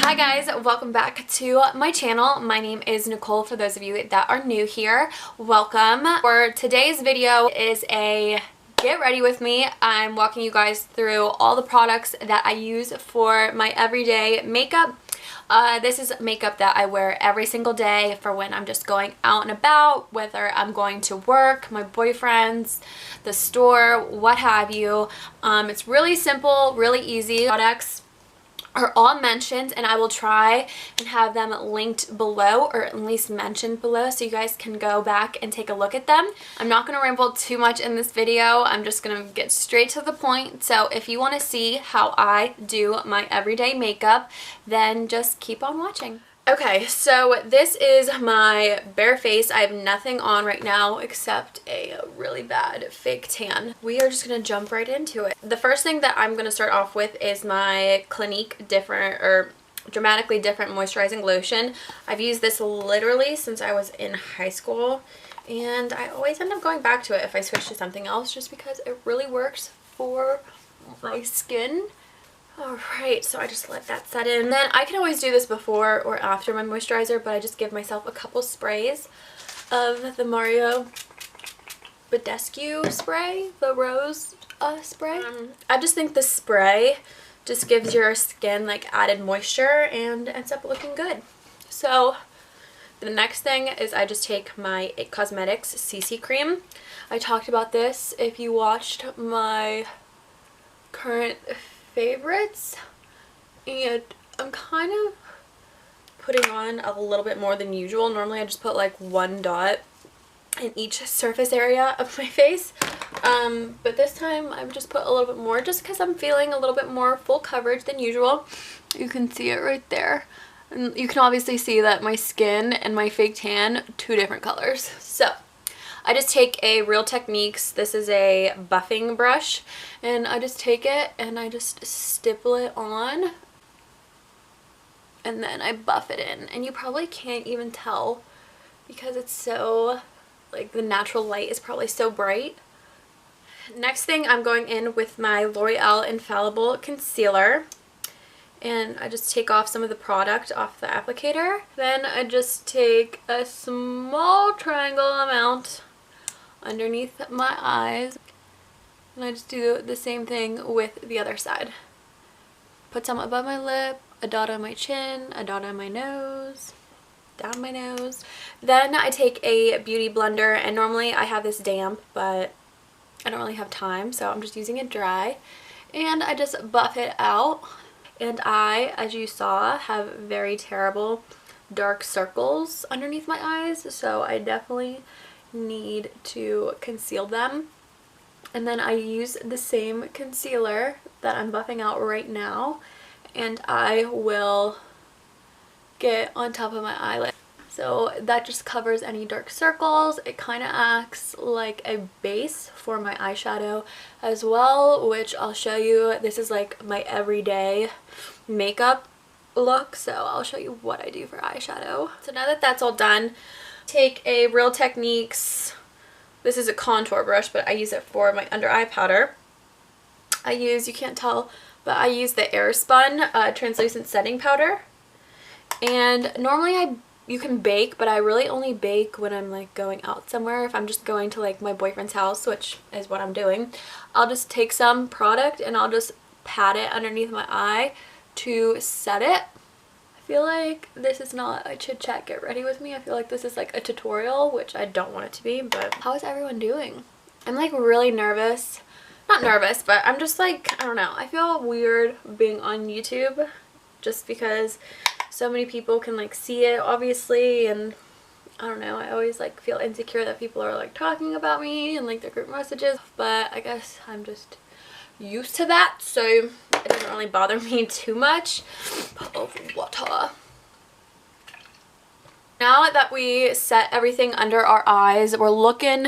Hi guys, welcome back to my channel. My name is Nicole. For those of you that are new here, welcome. For today's video is a get ready with me. I'm walking you guys through all the products that I use for my everyday makeup. This is makeup that I wear every single day for when I'm just going out and about, whether I'm going to work, my boyfriend's, the store, what have you. It's really simple, really easy. Products are all mentioned, and I will try and have them linked below, or at least mentioned below, so you guys can go back and take a look at them. I'm not going to ramble too much in this video. I'm just going to get straight to the point. So if you want to see how I do my everyday makeup, then just keep on watching. Okay, so this is my bare face. I have nothing on right now except a really bad fake tan. We are just going to jump right into it. The first thing that I'm going to start off with is my Clinique Dramatically Different Moisturizing Lotion. I've used this literally since I was in high school, and I always end up going back to it if I switch to something else just because it really works for my skin. Alright, so I just let that set in. Then I can always do this before or after my moisturizer, but I just give myself a couple sprays of the BADESCU spray, the rose spray. I just think the spray just gives your skin like added moisture and ends up looking good. So the next thing is I just take my IT Cosmetics CC cream. I talked about this if you watched my current favorites, and I'm kind of putting on a little bit more than usual. Normally I just put like one dot in each surface area of my face, but this time I've just put a little bit more just because I'm feeling a little bit more full coverage than usual. You can see it right there, and you can obviously see that my skin and my fake tan, two different colors. So I just take a Real Techniques, this is a buffing brush, and I just take it and I just stipple it on, and then I buff it in. And you probably can't even tell because it's so, like, the natural light is probably so bright. Next thing, I'm going in with my L'Oreal Infallible Concealer, and I just take off some of the product off the applicator. Then I just take a small triangle amount underneath my eyes, and I just do the same thing with the other side. Put some above my lip, a dot on my chin, a dot on my nose, down my nose. Then I take a beauty blender, and normally I have this damp, but I don't really have time, so I'm just using it dry, and I just buff it out. And I, as you saw, have very terrible dark circles underneath my eyes, so I definitely need to conceal them. And then I use the same concealer that I'm buffing out right now, and I will get on top of my eyelid. So that just covers any dark circles. It kind of acts like a base for my eyeshadow as well, which I'll show you. This is like my everyday makeup look, so I'll show you what I do for eyeshadow. So now that that's all done, take a Real Techniques, this is a contour brush, but I use it for my under eye powder. I use, you can't tell, but I use the AIRSPUN translucent setting powder. And normally you can bake, but I really only bake when I'm like going out somewhere. If I'm just going to like my boyfriend's house, which is what I'm doing, I'll just take some product and I'll just pat it underneath my eye to set it. I feel like this is not a chit chat get ready with me. I feel like this is like a tutorial, which I don't want it to be. But how is everyone doing? I'm like really nervous. Not nervous, but I'm just like, I don't know. I feel weird being on YouTube just because so many people can like see it, obviously, and I don't know. I always like feel insecure that people are like talking about me and like their group messages, but I guess I'm just used to that, so it doesn't really bother me too much. Pop of water. Now that we set everything under our eyes, we're looking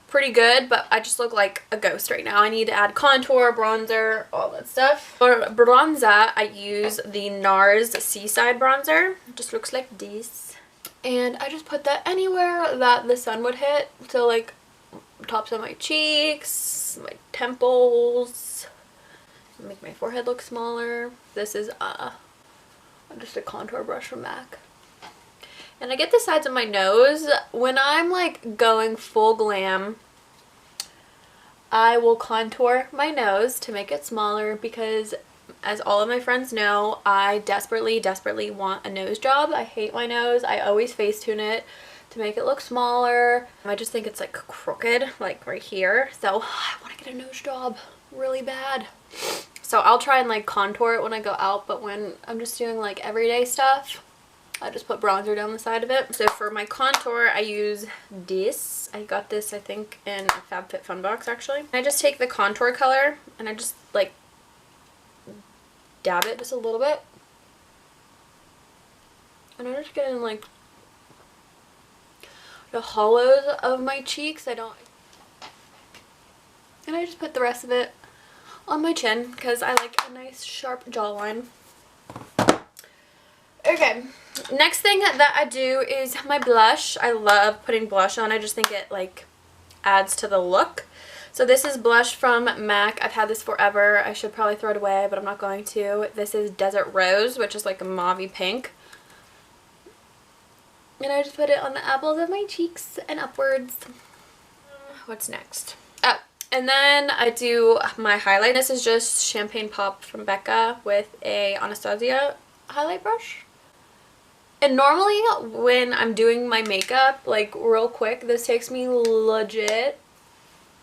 pretty good, but I just look like a ghost right now. I need to add contour, bronzer, all that stuff. For bronzer, I use the NARS Seaside bronzer. It just looks like this, and I just put that anywhere that the sun would hit, so like tops of my cheeks, my temples, make my forehead look smaller. This is a Just a contour brush from MAC. And I get the sides of my nose. When I'm like going full glam, I will contour my nose to make it smaller because, as all of my friends know, I desperately want a nose job. I hate my nose. I always Facetune it to make it look smaller. I just think it's like crooked, like right here. So I want to get a nose job really bad. So I'll try and like contour it when I go out, but when I'm just doing like everyday stuff, I just put bronzer down the side of it. So for my contour, I use this. I got this, I think, in a FabFitFun box, actually. I just take the contour color and I just like dab it just a little bit. And I just get in like the hollows of my cheeks. And I just put the rest of it on my chin because I like a nice sharp jawline. Okay, next thing that I do is my blush. I love putting blush on. I just think it like adds to the look. So this is blush from MAC. I've had this forever. I should probably throw it away, but I'm not going to. This is Desert Rose, which is like a mauve-y pink. And I just put it on the apples of my cheeks and upwards. What's next? Oh, and then I do my highlight. This is just Champagne Pop from BECCA with a Anastasia highlight brush. And normally when I'm doing my makeup, like real quick, this takes me legit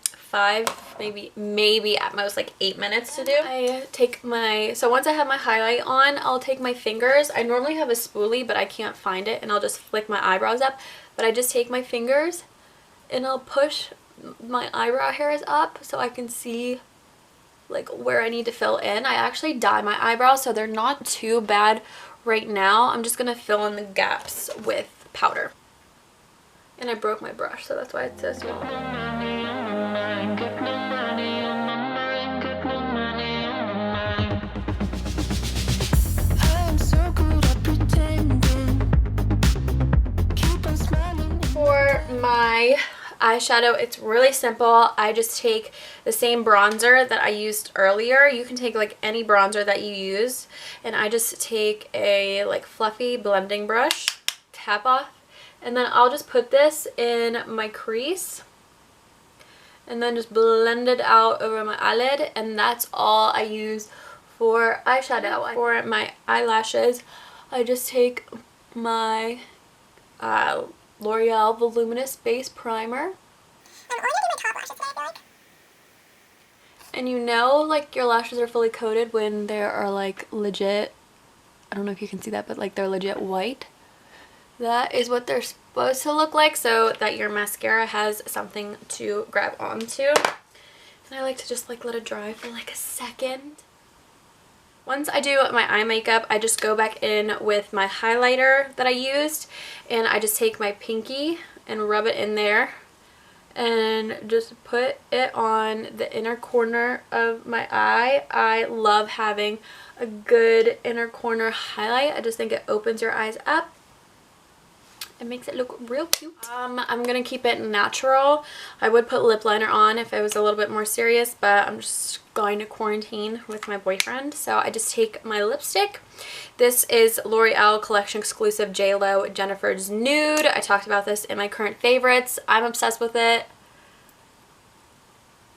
5, maybe at most like 8 minutes to do. I take my, so once I have my highlight on, I'll take my fingers. I normally have a spoolie, but I can't find it, and I'll just flick my eyebrows up. But I just take my fingers and I'll push my eyebrow hairs up so I can see like where I need to fill in. I actually dye my eyebrows so they're not too bad right now. I'm just gonna fill in the gaps with powder. And I broke my brush, so that's why it's so small. For my eyeshadow, it's really simple. I just take the same bronzer that I used earlier. You can take like any bronzer that you use, and I just take a like fluffy blending brush, tap off, and then I'll just put this in my crease and then just blend it out over my eyelid, and that's all I use for eyeshadow. For my eyelashes, I just take my L'Oreal Voluminous Base Primer. And you know, like, your lashes are fully coated when they are like legit, I don't know if you can see that, but like they're legit white. That is what they're supposed to look like, so that your mascara has something to grab onto. And I like to just like let it dry for like a second. Once I do my eye makeup, I just go back in with my highlighter that I used, and I just take my pinky and rub it in there and just put it on the inner corner of my eye. I love having a good inner corner highlight. I just think it opens your eyes up. It makes it look real cute. I'm gonna keep it natural. I would put lip liner on if it was a little bit more serious, but I'm just going to quarantine with my boyfriend. So I just take my lipstick. This is L'Oreal Collection Exclusive J.Lo Jennifer's Nude. I talked about this in my current favorites. I'm obsessed with it.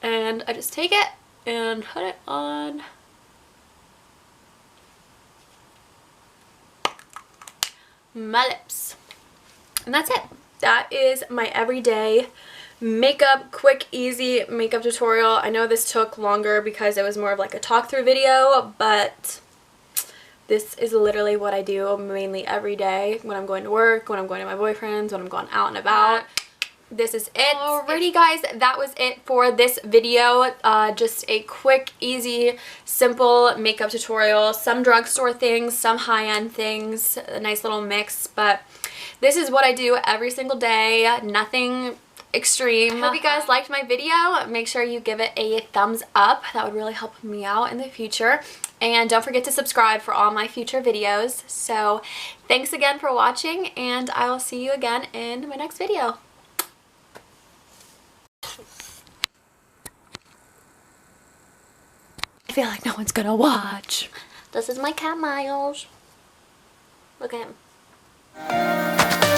And I just take it and put it on my lips. And that's it. That is my everyday makeup, quick, easy makeup tutorial. I know this took longer because it was more of like a talk through video, but this is literally what I do mainly every day when I'm going to work, when I'm going to my boyfriend's, when I'm going out and about. This is it. Alrighty guys, that was it for this video. Just a quick, easy, simple makeup tutorial. Some drugstore things, some high-end things, a nice little mix, but this is what I do every single day. Nothing extreme. I hope you guys liked my video. Make sure you give it a thumbs up. That would really help me out in the future. And don't forget to subscribe for all my future videos. So thanks again for watching, and I will see you again in my next video. I feel like no one's gonna watch. This is my cat Miles. Look at him.